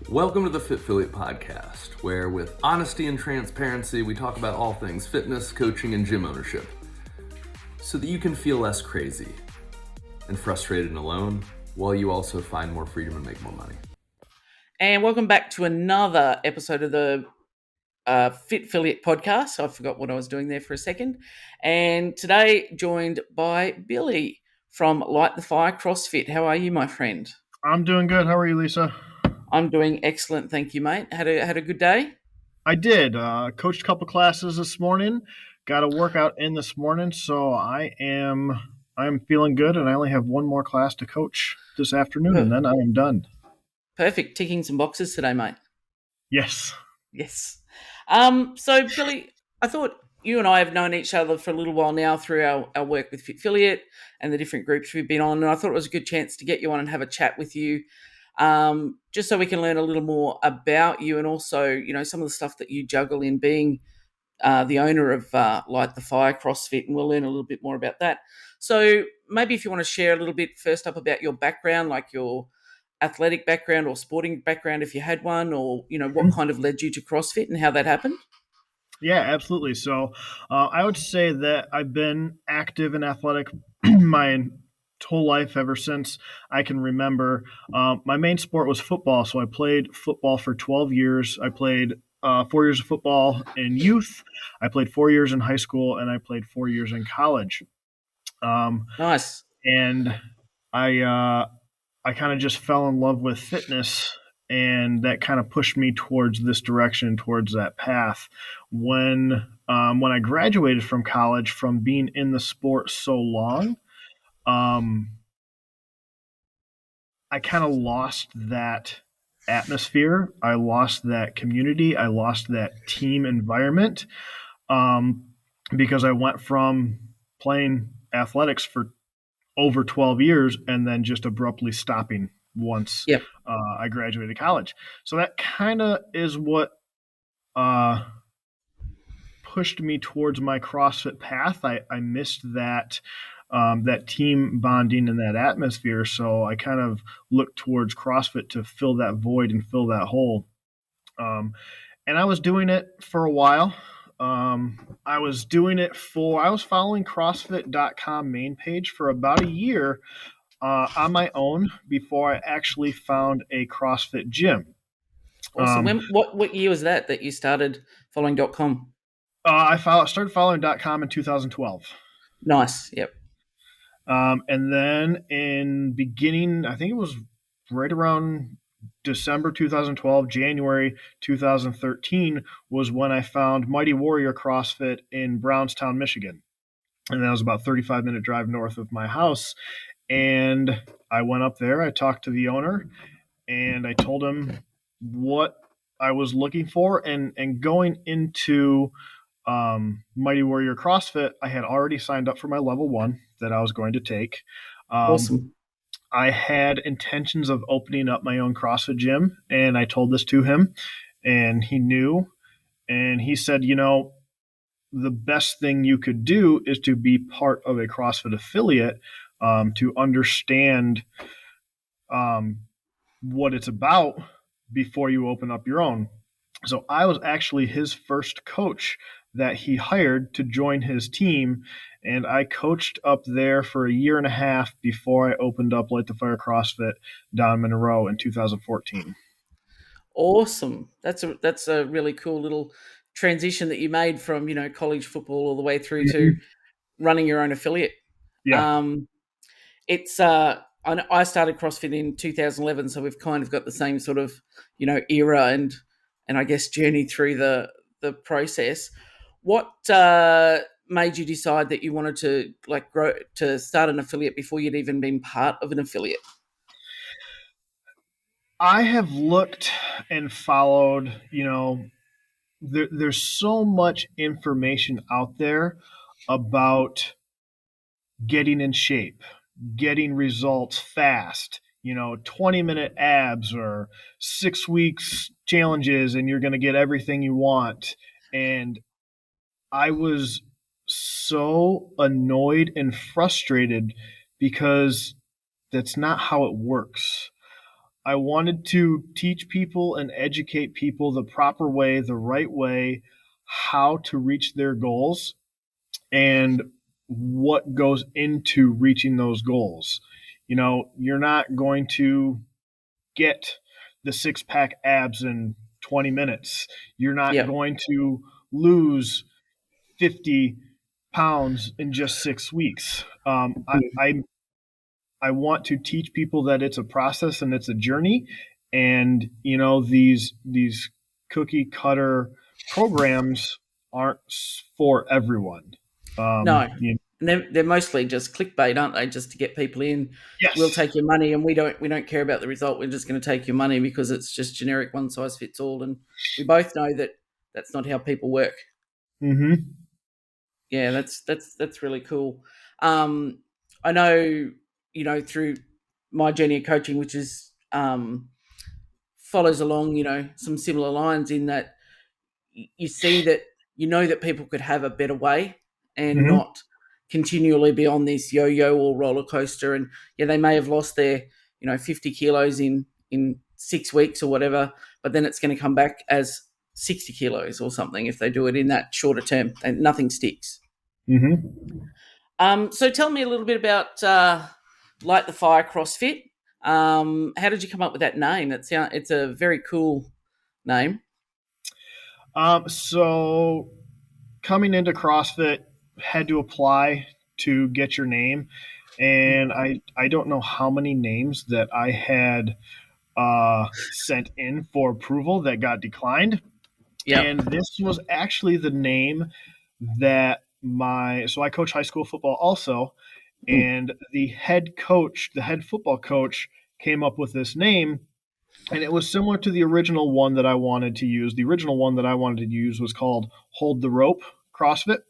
Welcome to the Fit Affiliate Podcast, where with honesty and transparency, we talk about all things fitness, coaching, and gym ownership, so that you can feel less crazy and frustrated and alone, while you also find more freedom and make more money. And welcome back to another episode of the Fit Affiliate Podcast. I forgot what I was doing there for a second. And today, joined by Billy from Light the Fire CrossFit. How are you, my friend? I'm doing good. How are you, Lisa? I'm doing excellent, thank you, mate. Had a good day? I did. Coached a couple classes this morning. Got a workout in this morning, so I'm feeling good, and I only have one more class to coach this afternoon, and then I am done. Perfect. Ticking some boxes today, mate. Yes. Yes. So, Billy, I thought you and I have known each other for a little while now through our work with Fit Affiliate and the different groups we've been on, and I thought it was a good chance to get you on and have a chat with you, just so we can learn a little more about you and also, some of the stuff that you juggle in being the owner of Light the Fire CrossFit, and we'll learn a little bit more about that. So maybe if you want to share a little bit first up about your background, like your athletic background or sporting background, if you had one, or what kind of led you to CrossFit and how that happened. Yeah, absolutely. So I would say that I've been active and athletic my whole life ever since I can remember. My main sport was football, so I played football for 12 years. I played 4 years of football in youth. I played 4 years in high school, and I played 4 years in college. Nice. And I kind of just fell in love with fitness, and that kind of pushed me towards this direction, towards that path. When I graduated from college, from being in the sport so long, I kind of lost that atmosphere. I lost that community. I lost that team environment, because I went from playing athletics for over 12 years and then just abruptly stopping once Yep. I graduated college. So that kind of is what pushed me towards my CrossFit path. I missed that team bonding and that atmosphere, so I kind of looked towards CrossFit to fill that void and fill that hole. And I was doing it for a while. I was following CrossFit.com main page for about a year on my own before I actually found a CrossFit gym. Awesome. What year was that you started following .com? I started following .com in 2012. Nice. Yep. And then in beginning, I think it was right around December 2012, January 2013 was when I found Mighty Warrior CrossFit in Brownstown, Michigan. And that was about a 35-minute drive north of my house. And I went up there, I talked to the owner, and I told him what I was looking for. And going into Mighty Warrior CrossFit, I had already signed up for my level 1 that I was going to take. Awesome. I had intentions of opening up my own CrossFit gym, and I told this to him, and he knew, and he said, the best thing you could do is to be part of a CrossFit affiliate, to understand what it's about before you open up your own. So I was actually his first coach that he hired to join his team, and I coached up there for a year and a half before I opened up Light the Fire CrossFit down in Monroe in 2014. Awesome. That's a really cool little transition that you made from college football all the way through to running your own affiliate. Yeah. It's I started CrossFit in 2011, so we've kind of got the same sort of era and I guess journey through the process. What made you decide that you wanted to grow to start an affiliate before you'd even been part of an affiliate? I have looked and followed, there's so much information out there about getting in shape, getting results fast, 20-minute abs or 6 weeks challenges, and you're going to get everything you want. And I was so annoyed and frustrated because that's not how it works. I wanted to teach people and educate people the proper way, the right way, how to reach their goals and what goes into reaching those goals. You're not going to get the six pack abs in 20 minutes. You're not Yep. going to lose 50 pounds in just 6 weeks. I want to teach people that it's a process and it's a journey, and these cookie cutter programs aren't for everyone. No. You, And they're mostly just clickbait, aren't they? Just to get people in. We'll yes. take your money, and we don't care about the result. We're just going to take your money because it's just generic, one size fits all. And we both know that that's not how people work. Mm-hmm. Yeah, that's really cool. Um, I know, through my journey of coaching, which is follows along, some similar lines in that you see that that people could have a better way and Mm-hmm. not continually be on this yo-yo or roller coaster. And yeah, they may have lost their 50 kilos in 6 weeks or whatever, but then it's going to come back as 60 kilos or something if they do it in that shorter term, and nothing sticks. Mm-hmm. So tell me a little bit about Light the Fire CrossFit. How did you come up with that name? It's a very cool name. So coming into CrossFit, had to apply to get your name, and I don't know how many names that I had sent in for approval that got declined. Yep. And this was actually the name that so I coach high school football also, Mm. and the head coach, the head football coach, came up with this name, and it was similar to the original one that I wanted to use. The original one that I wanted to use was called Hold the Rope CrossFit,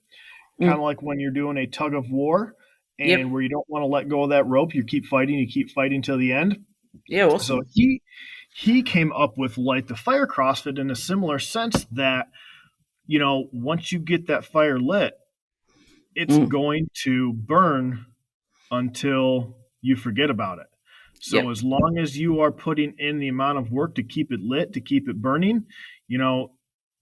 kind of Mm. like when you're doing a tug of war and Yep. where you don't want to let go of that rope, you keep fighting till the end. Yeah, So awesome. he came up with Light the Fire CrossFit in a similar sense that, once you get that fire lit, it's Mm. going to burn until you forget about it. So Yep. as long as you are putting in the amount of work to keep it lit, to keep it burning, you know,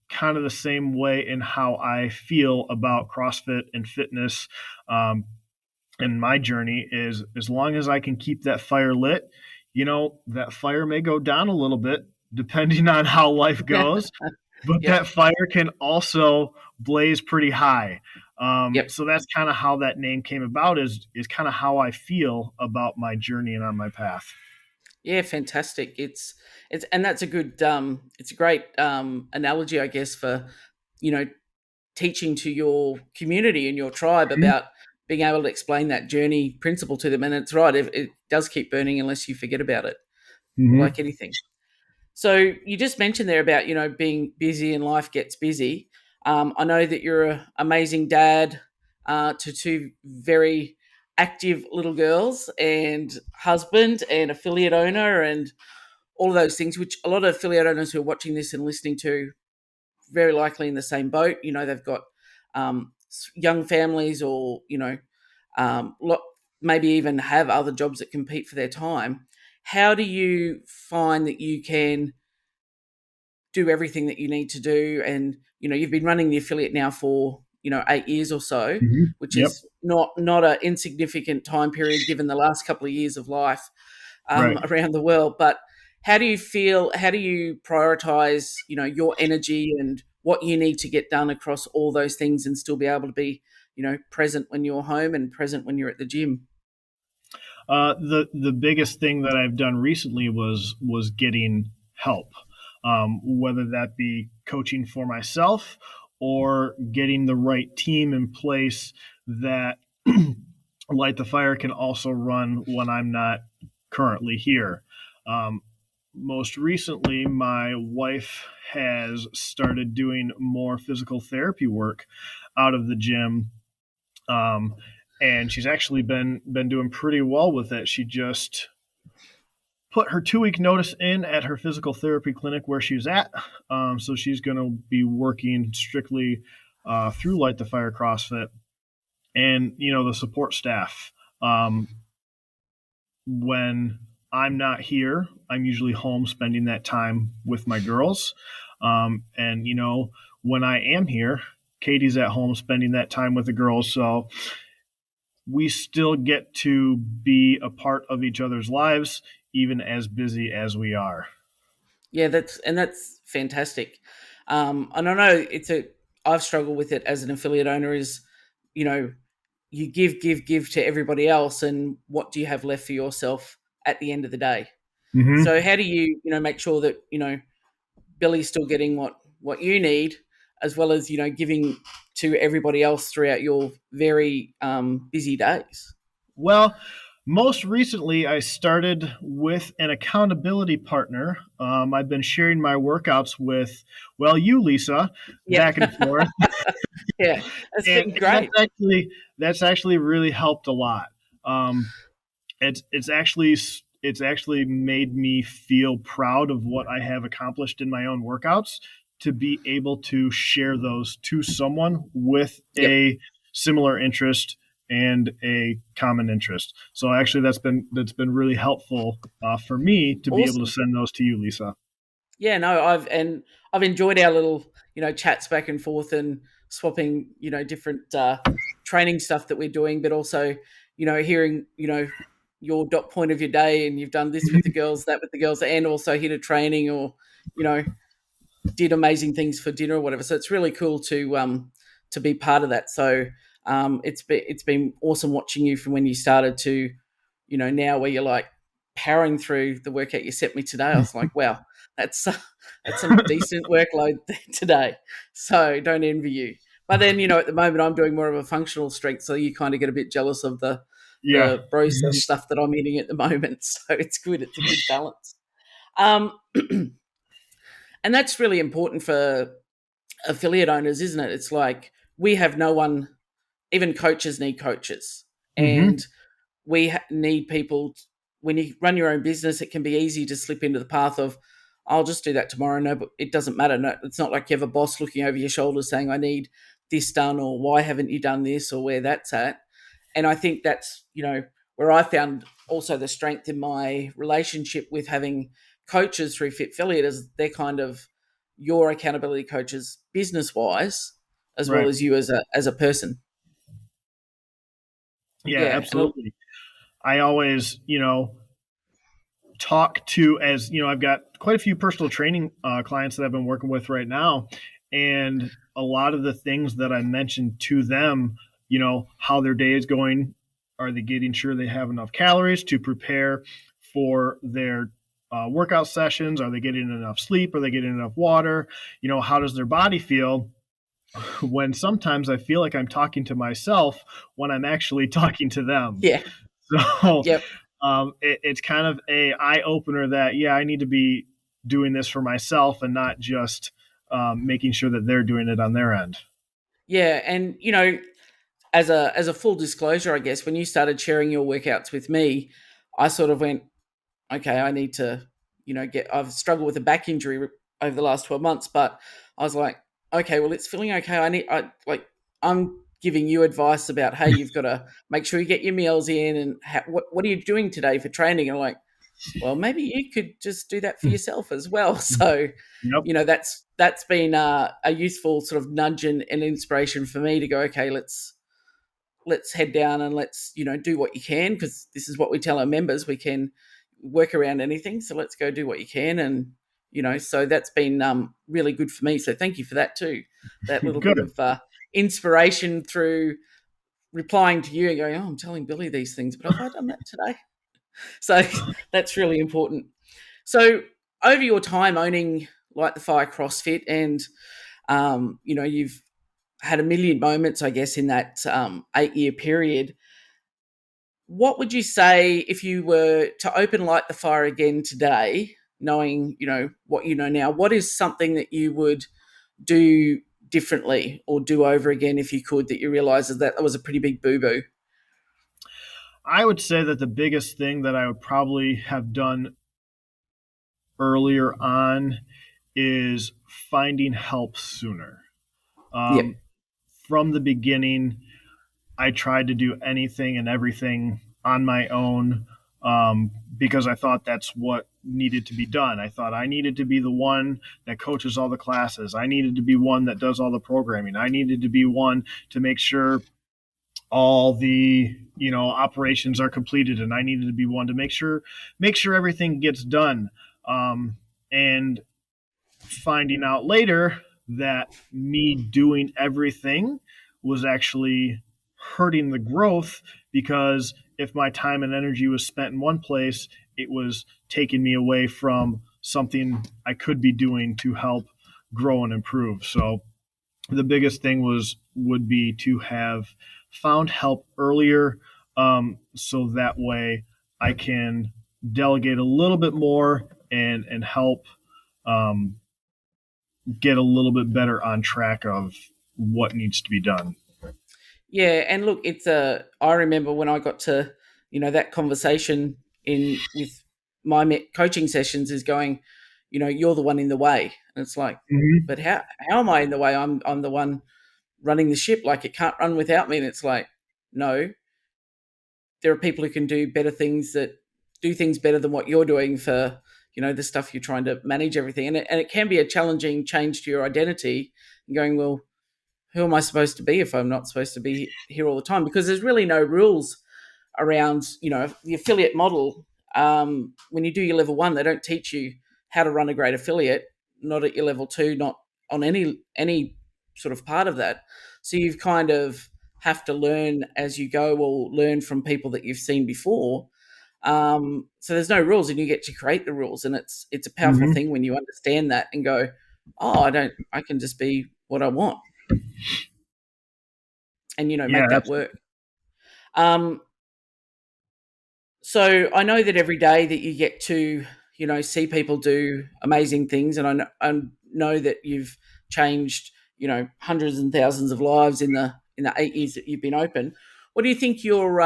kind of the same way in how I feel about CrossFit and fitness, and my journey is as long as I can keep that fire lit, that fire may go down a little bit depending on how life goes, but Yep. that fire can also blaze pretty high. Yep. So that's kind of how that name came about, is kind of how I feel about my journey and on my path. Yeah, fantastic. It's and that's a good it's a great analogy, I guess, for you know teaching to your community and your tribe about being able to explain that journey principle to them. And it's right, it does keep burning unless you forget about it, like Mm-hmm. anything. So you just mentioned there about being busy and life gets busy. I know that you're an amazing dad to two very active little girls and husband and affiliate owner and all of those things, which a lot of affiliate owners who are watching this and listening to very likely in the same boat. They've got young families or maybe even have other jobs that compete for their time. How do you find that you can do everything that you need to do? And you've been running the affiliate now for 8 years or so, Mm-hmm. which Yep. is not an insignificant time period given the last couple of years of life Right. around the world. But how do you feel? How do you prioritize your energy and what you need to get done across all those things and still be able to be present when you're home and present when you're at the gym? The biggest thing that I've done recently was getting help, whether that be coaching for myself or getting the right team in place that Light the Fire can also run when I'm not currently here. Um, Most recently, my wife has started doing more physical therapy work out of the gym, um, and she's actually been doing pretty well with it. She just put her 2 week notice in at her physical therapy clinic where she's at, so she's going to be working strictly through Light the Fire CrossFit, and the support staff. When I'm not here, I'm usually home spending that time with my girls. And, when I am here, Katie's at home spending that time with the girls. So we still get to be a part of each other's lives, even as busy as we are. Yeah, that's fantastic. And I know I've struggled with it as an affiliate owner is, you know, you give to everybody else, and what do you have left for yourself at the end of the day? Mm-hmm. So how do you, make sure that, Billy's still getting what you need, as well as, giving to everybody else throughout your very busy days? Well, most recently, I started with an accountability partner. I've been sharing my workouts with, well, you, Lisa, Yeah. back and forth, Yeah, that's and, been and that's great. actually that's actually really helped a lot. Um, it's actually made me feel proud of what I have accomplished in my own workouts to be able to share those to someone with Yep. a similar interest and a common interest. So actually, that's been really helpful for me to be able to Awesome. send those to you, Lisa. Yeah, no, I've enjoyed our little, chats back and forth and swapping, different training stuff that we're doing, but also, hearing, your dot point of your day, and you've done this with the girls, that with the girls, and also hit a training, or, you know, did amazing things for dinner or whatever. So it's really cool to be part of that. So it's been awesome watching you from when you started to, now where you're like powering through the workout you set me today. I was like, wow, that's that's some decent workload today. So don't envy you. But then, at the moment I'm doing more of a functional strength, so you kind of get a bit jealous of Yeah. the bro stuff that I'm eating at the moment. So it's good. It's a good balance. Um, and that's really important for affiliate owners, isn't it? It's like we have no one, even coaches need coaches. Hmm. And need people. When you run your own business, it can be easy to slip into the path of, I'll just do that tomorrow. No, but it doesn't matter. No, it's not like you have a boss looking over your shoulder saying, I need this done, or why haven't you done this, or where that's at. And I think that's, where I found also the strength in my relationship with having coaches through Fit Affiliate is they're kind of your accountability coaches business wise, as well Right. as you as a person. Yeah, Yeah. And absolutely. I always, talk to, as I've got quite a few personal training clients that I've been working with right now, and a lot of the things that I mentioned to them, how their day is going, are they getting sure they have enough calories to prepare for their workout sessions, are they getting enough sleep, are they getting enough water, how does their body feel, when sometimes I feel like I'm talking to myself when I'm actually talking to them. yeah. So Yep. it's kind of a eye opener that, yeah, I need to be doing this for myself and not just making sure that they're doing it on their end. Yeah. And, as a full disclosure, I guess when you started sharing your workouts with me, I sort of went, okay, I need to, I've struggled with a back injury over the last 12 months, but I was like, okay, well, it's feeling okay. I'm giving you advice about, hey, you've got to make sure you get your meals in, and what are you doing today for training? And I'm like, well, maybe you could just do that for yourself as well. So, Yep. that's been a useful sort of nudge and inspiration for me to go, okay, let's head down and let's do what you can, because this is what we tell our members, we can work around anything, so let's go do what you can. And so that's been really good for me, so thank you for that too, that little bit Good. of inspiration through replying to you and going, oh, I'm telling Billy these things, but have I done that today? So that's really important. So over your time owning Light the Fire CrossFit, and you've had a million moments, I guess, in that 8-year period. What would you say if you were to open Light the Fire again today, knowing, what you know now? What is something that you would do differently or do over again if you could, that you realize that was a pretty big boo-boo? I would say that the biggest thing that I would probably have done earlier on is finding help sooner. Yep. Um, from the beginning, I tried to do anything and everything on my own. because I thought that's what needed to be done. I thought I needed to be the one that coaches all the classes. I needed to be one that does all the programming. I needed to be one to make sure all the operations are completed, and I needed to be one to make sure everything gets done. And finding out later that me doing everything was actually hurting the growth, because if my time and energy was spent in one place, it was taking me away from something I could be doing to help grow and improve. So the biggest thing would be to have found help earlier, so that way I can delegate a little bit more and help um, get a little bit better on track of what needs to be done. Yeah, and look, I remember when I got to, that conversation in with my coaching sessions is going, you're the one in the way, and it's like, Mm-hmm. but how am I in the way? I'm the one running the ship. Like, it can't run without me. And it's like, no, there are people who can do better things, that do things better than what you're doing for, the stuff you're trying to manage everything. And it can be a challenging change to your identity, and going, well, who am I supposed to be if I'm not supposed to be here all the time? Because there's really no rules around, the affiliate model. When you do your level 1, they don't teach you how to run a great affiliate, not at your level 2, not on any sort of part of that. So you've kind of have to learn as you go, or learn from people that you've seen before. So there's no rules, and you get to create the rules, and it's a powerful Mm-hmm. thing when you understand that and go, oh, I can just be what I want, and Yeah, make that absolutely. work. Um, so I know that every day that you get to see people do amazing things, and I know that you've changed hundreds and thousands of lives in the 8 years that you've been open. What do you think your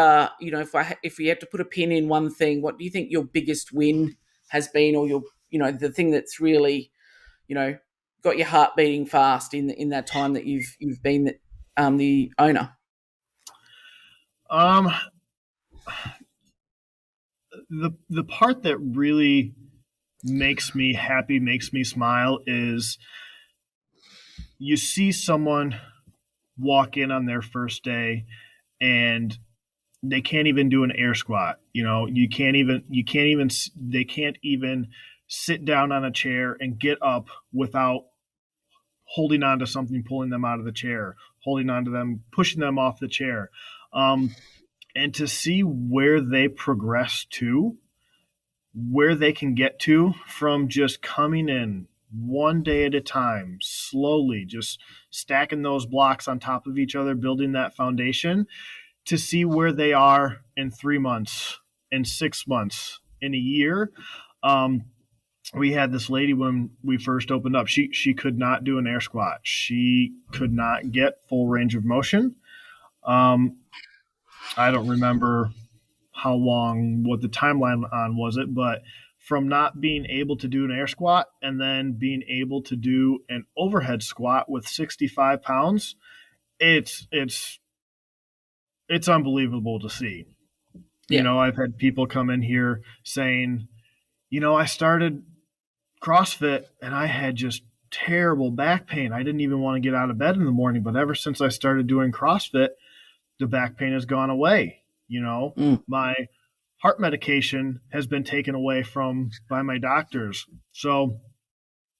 if we had to put a pin in one thing, what do you think your biggest win has been, or your the thing that's really you know got your heart beating fast in that time that you've been the owner? Um, the part that really makes me happy, makes me smile, is you see someone walk in on their first day and they can't even do an air squat. They can't even sit down on a chair and get up without holding on to something, pulling them out of the chair, holding on to them, pushing them off the chair. Um, and to see where they progress to, where they can get to from just coming in one day at a time, slowly, just stacking those blocks on top of each other, building that foundation, to see where they are in 3 months, in 6 months, in a year. Um, we had this lady when we first opened up. She could not do an air squat. She could not get full range of motion. Um, I don't remember how long, what the timeline on was it, but from not being able to do an air squat and then being able to do an overhead squat with 65 pounds, it's it's it's unbelievable to see. Yeah. I've had people come in here saying, I started CrossFit and I had just terrible back pain. I didn't even want to get out of bed in the morning, but ever since I started doing CrossFit, the back pain has gone away. Mm. My heart medication has been taken away from by my doctors. So,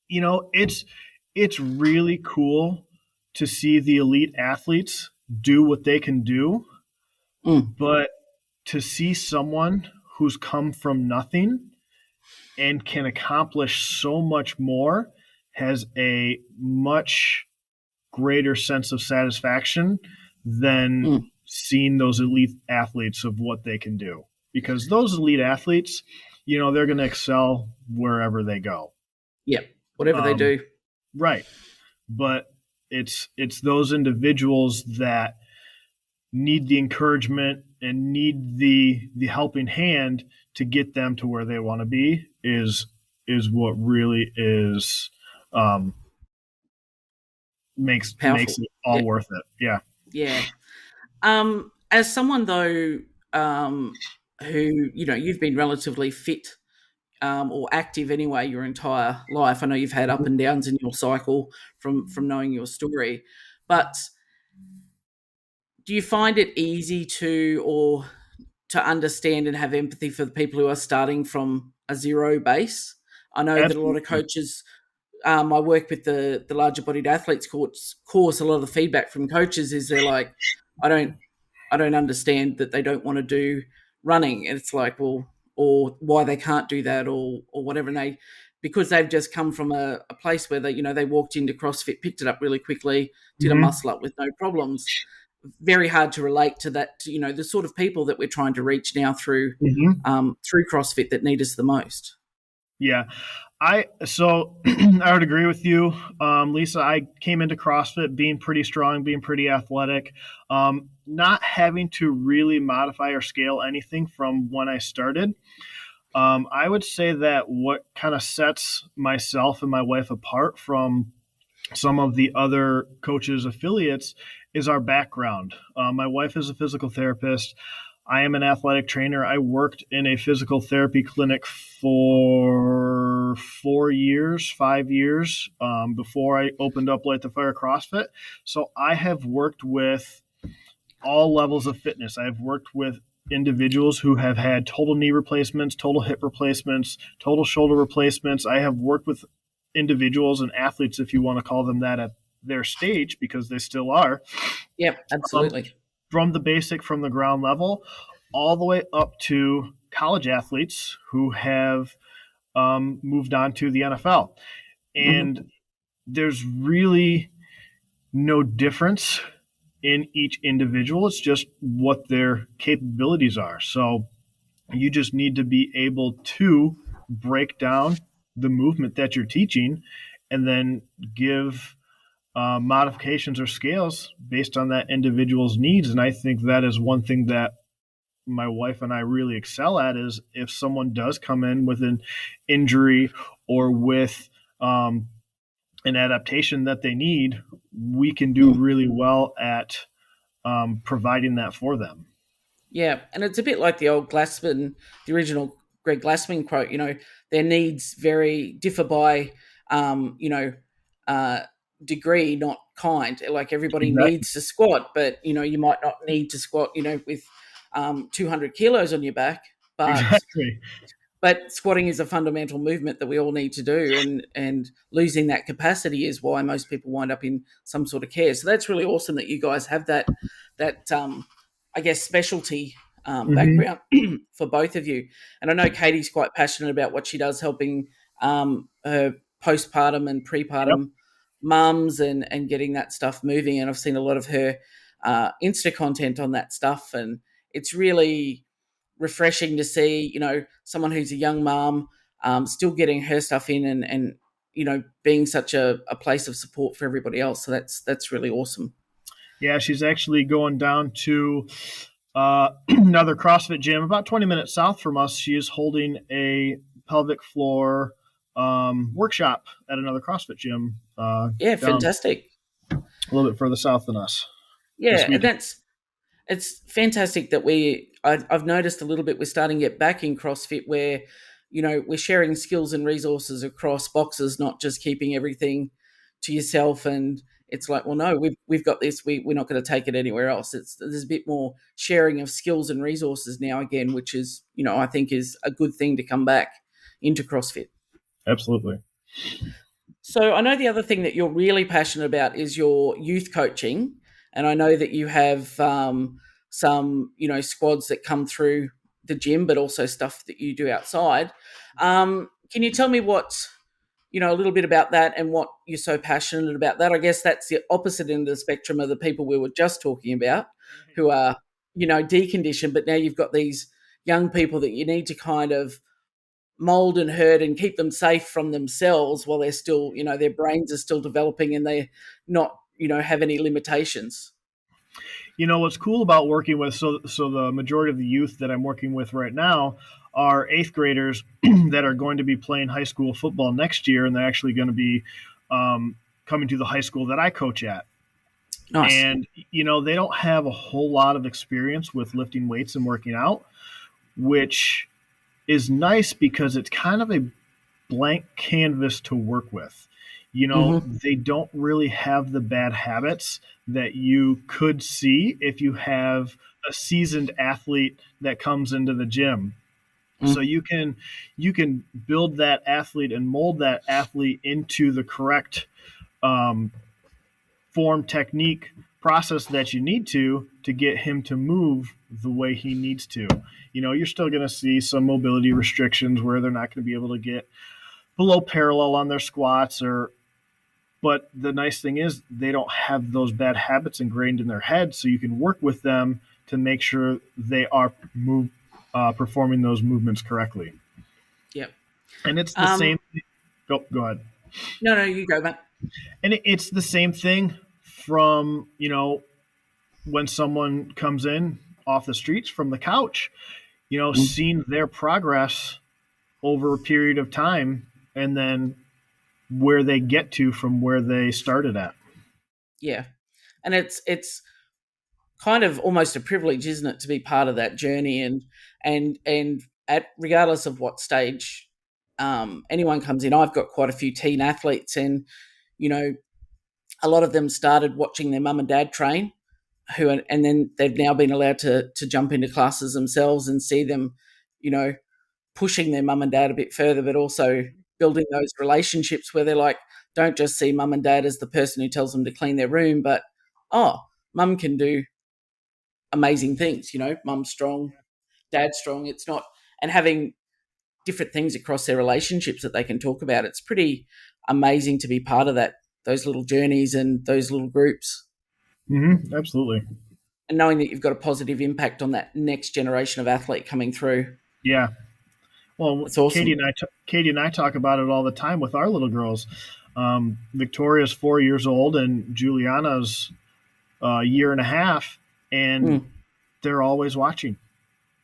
it's really cool to see the elite athletes do what they can do, Mm. but to see someone who's come from nothing and can accomplish so much more has a much greater sense of satisfaction than Mm. seeing those elite athletes of what they can do. Because those elite athletes, they're going to excel wherever they go. Yeah. Whatever they Um, do. right. But it's those individuals that need the encouragement and need the helping hand to get them to where they want to be, is what really is, um, makes Powerful. it Yeah. all worth it. Yeah. Yeah. As someone though, um, who, you've been relatively fit, or active anyway your entire life. I know you've had up and downs in your cycle from knowing your story, but do you find it easy to understand and have empathy for the people who are starting from a zero base? I know that a lot of Absolutely. coaches, I work with the larger bodied athletes course. A lot of the feedback from coaches is they're like, I don't I don't understand that they don't want to do running. And it's like, well, or why they can't do that, or whatever. And because they've just come from a place where they walked into CrossFit, picked it up really quickly, did a Hmm. muscle up with no problems. Very hard to relate to that. The sort of people that we're trying to reach now Hmm. through CrossFit that need us the most. Yeah. So I would agree with you, Lisa. I came into CrossFit being pretty strong, being pretty athletic, not having to really modify or scale anything from when I started. I would say that what kind of sets myself and my wife apart from some of the other coaches' affiliates is our background. My wife is a physical therapist. I am an athletic trainer. I worked in a physical therapy clinic for 4 years, 5 years, before I opened up Light the Fire CrossFit. So I have worked with all levels of fitness. I've worked with individuals who have had total knee replacements, total hip replacements, total shoulder replacements. I have worked with individuals and athletes, if you want to call them that, at their stage, because they still are, Yep, um, absolutely. from the basic, from the ground level, all the way up to college athletes who have moved on to the NFL. Hmm. And there's really no difference in each individual. It's just what their capabilities are. So you just need to be able to break down the movement that you're teaching and then give modifications or scales based on that individual's needs. And I think that is one thing that my wife and I really excel at, is if someone does come in with an injury or with an adaptation that they need, we can do really well at providing that for them. Yeah, and it's a bit like the old Glassman, the original Greg Glassman quote. Their needs differ by, um, you know, uh, degree, not kind. Like everybody Exactly. needs to squat, but you might not need to squat, with 200 kilos on your back, but Exactly. squatting is a fundamental movement that we all need to do, and losing that capacity is why most people wind up in some sort of care. So that's really awesome that you guys have that I guess specialty Mm-hmm. background for both of you. And I know Katie's quite passionate about what she does, helping her postpartum and Yep. prepartum mums, and getting that stuff moving. And I've seen a lot of her Insta content on that stuff, and it's really refreshing to see, someone who's a young mom, still getting her stuff in, and being such a place of support for everybody else. So that's really awesome. Yeah, she's actually going down to another CrossFit gym about 20 minutes south from us. She is holding a pelvic floor workshop at another CrossFit gym Yeah, down fantastic. a little bit further south than us this Yeah, and weekend. it's fantastic that I've noticed a little bit we're starting to get back in CrossFit where, we're sharing skills and resources across boxes, not just keeping everything to yourself. And it's like, well, no, we've got this. We're not going to take it anywhere else. There's a bit more sharing of skills and resources now again, which is, I think is a good thing to come back into CrossFit. Absolutely. So I know the other thing that you're really passionate about is your youth coaching, and I know that you have some, squads that come through the gym, but also stuff that you do outside. Can you tell me a little bit about that and what you're so passionate about that? I guess that's the opposite end of the spectrum of the people we were just talking about, who are, deconditioned, but now you've got these young people that you need to kind of mold and herd and keep them safe from themselves while they're still, their brains are still developing and they're not, have any limitations. What's cool about working with, so the majority of the youth that I'm working with right now are eighth graders that are going to be playing high school football next year, and they're actually going to be coming to the high school that I coach at. Nice. And they don't have a whole lot of experience with lifting weights and working out. which is nice because it's kind of a blank canvas to work with. Mm-hmm. They don't really have the bad habits that you could see if you have a seasoned athlete that comes into the gym. So you can build that athlete and mold that athlete into the correct um, form, technique, process that you need to get him to move the way he needs to. You're still going to see some mobility restrictions where they're not going to be able to get below parallel on their squats, or but the nice thing is they don't have those bad habits ingrained in their head, so you can work with them to make sure they are performing those movements correctly. Yep. And it's the Um, same. Go ahead. no, you go, Matt. And it's the same thing from when someone comes in off the streets from the couch, seeing their progress over a period of time, and then where they get to from where they started at. Yeah, and it's kind of almost a privilege, isn't it, to be part of that journey, and at regardless of what stage anyone comes in. I've got quite a few teen athletes, and you know, a lot of them started watching their mum and dad train, and then they've now been allowed to jump into classes themselves and see them, you know, pushing their mum and dad a bit further, but also building those relationships where they're like, don't just see mum and dad as the person who tells them to clean their room, but oh, mum can do amazing things. Mum's strong, dad's strong. It's not, and having different things across their relationships that they can talk about. It's pretty amazing to be part of those little journeys and those little groups, Absolutely. and knowing that you've got a positive impact on that next generation of athlete coming through. Yeah. Well, It's awesome. Katie and I talk about it all the time with our little girls. Victoria's 4 years old and Juliana's a year and a half, and Mm, they're always watching.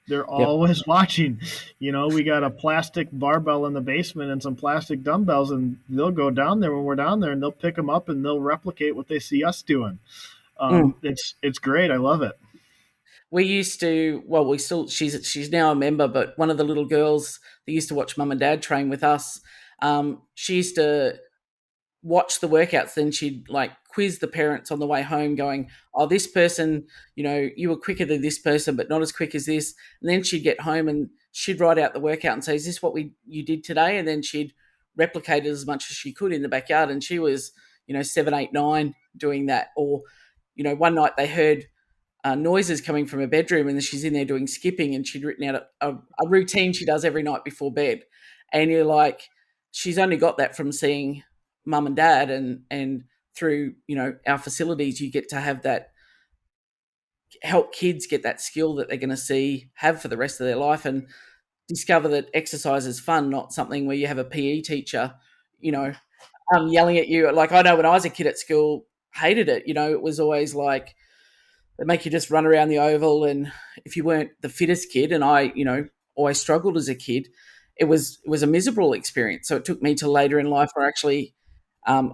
They're yep. always watching. We got a plastic barbell in the basement and some plastic dumbbells, and they'll go down there when we're down there, and they'll pick them up and they'll replicate what they see us doing. Mm. It's great. I love it. We used to, well, we still, she's now a member, but one of the little girls that used to watch mum and dad train with us, she used to watch the workouts, then she'd like quiz the parents on the way home going, oh, this person, you were quicker than this person but not as quick as this. And then she'd get home and she'd write out the workout and say, is this what you did today? And then she'd replicate it as much as she could in the backyard. And she was 7, 8, 9 doing that. Or one night they heard noises coming from her bedroom, and then she's in there doing skipping, and she'd written out a routine she does every night before bed. And you're like, she's only got that from seeing mum and dad, and through our facilities, you get to have that, help kids get that skill that they're going to have for the rest of their life, and discover that exercise is fun, not something where you have a PE teacher, yelling at you. Like, I know when I was a kid at school, hated it. It was always like, they make you just run around the oval, and if you weren't the fittest kid, and I, always struggled as a kid, it was a miserable experience. So it took me to later in life where actually,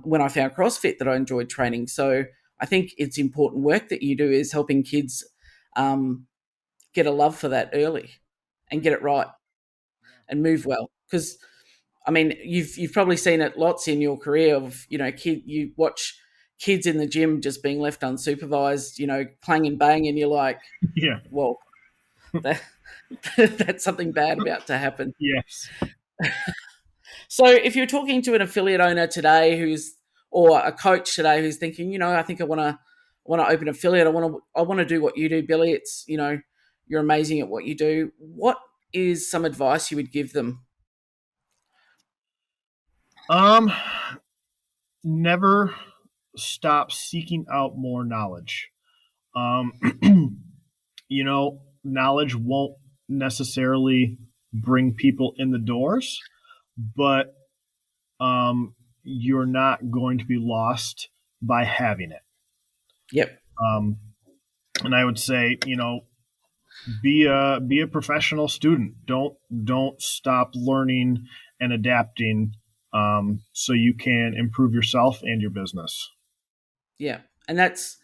when I found CrossFit, that I enjoyed training. So I think it's important work that you do is helping kids get a love for that early and get it right and move well. Because I mean, you've probably seen it lots in your career of you watch kids in the gym just being left unsupervised, clang and bang, and you're like, Yeah. well, that, that's something bad about to happen. Yes. So if you're talking to an affiliate owner today or a coach today who's thinking, I think I want to open an affiliate, I want to do what you do, Billy. It's you're amazing at what you do. What is some advice you would give them? Um, Never stop seeking out more knowledge. Um, knowledge won't necessarily bring people in the doors, but you're not going to be lost by having it. Yep. Um, and I would say, be a professional student. Don't stop learning and adapting, so you can improve yourself and your business. Yeah, and that's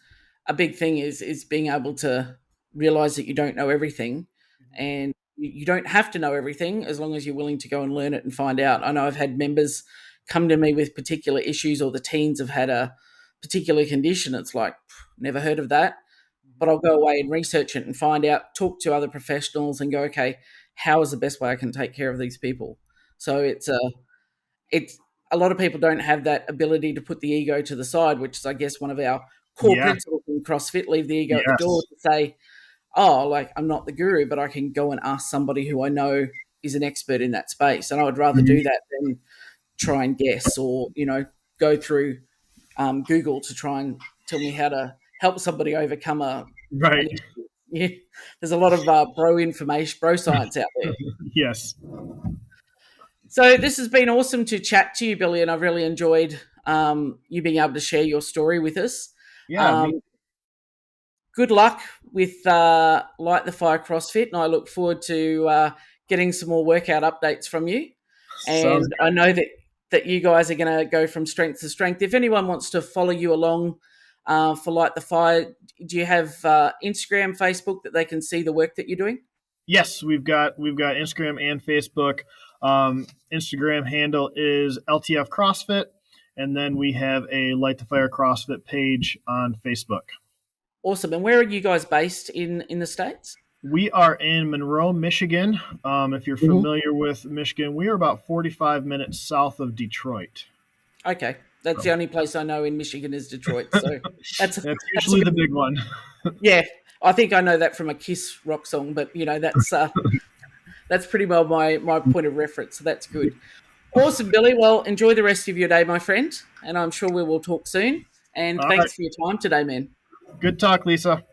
a big thing is being able to realize that you don't know everything, and you don't have to know everything as long as you're willing to go and learn it and find out. I know I've had members come to me with particular issues, or the teens have had a particular condition. It's like, never heard of that, but I'll go away and research it and find out, talk to other professionals and go, okay, how is the best way I can take care of these people? So it's a lot of people don't have that ability to put the ego to the side, which is, I guess, one of our core Yeah. principles in CrossFit. Leave the ego at the Yes. door to say, oh, like, I'm not the guru, but I can go and ask somebody who I know is an expert in that space. And I would rather do that than try and guess, or, go through Google to try and tell me how to help somebody overcome Right. yeah. There's a lot of bro science out there. Yes. So this has been awesome to chat to you, Billy, and I've really enjoyed you being able to share your story with us. Yeah. Good luck with Light the Fire CrossFit, and I look forward to getting some more workout updates from you. And I know that you guys are going to go from strength to strength. If anyone wants to follow you along for Light the Fire, do you have Instagram, Facebook that they can see the work that you're doing? Yes, we've got Instagram and Facebook. Instagram handle is LTF CrossFit, and then we have a Light the Fire CrossFit page on Facebook. Awesome. And where are you guys based in the States? We are in Monroe, Michigan. If you're familiar with Michigan, we are about 45 minutes south of Detroit. Okay. That's the only place I know in Michigan is Detroit. So that's usually the big one. Yeah. I think I know that from a Kiss rock song, but that's pretty well my point of reference. So that's good. Awesome, Billy. Well, enjoy the rest of your day, my friend. And I'm sure we will talk soon. And thanks for your time today, man. Good talk, Lisa.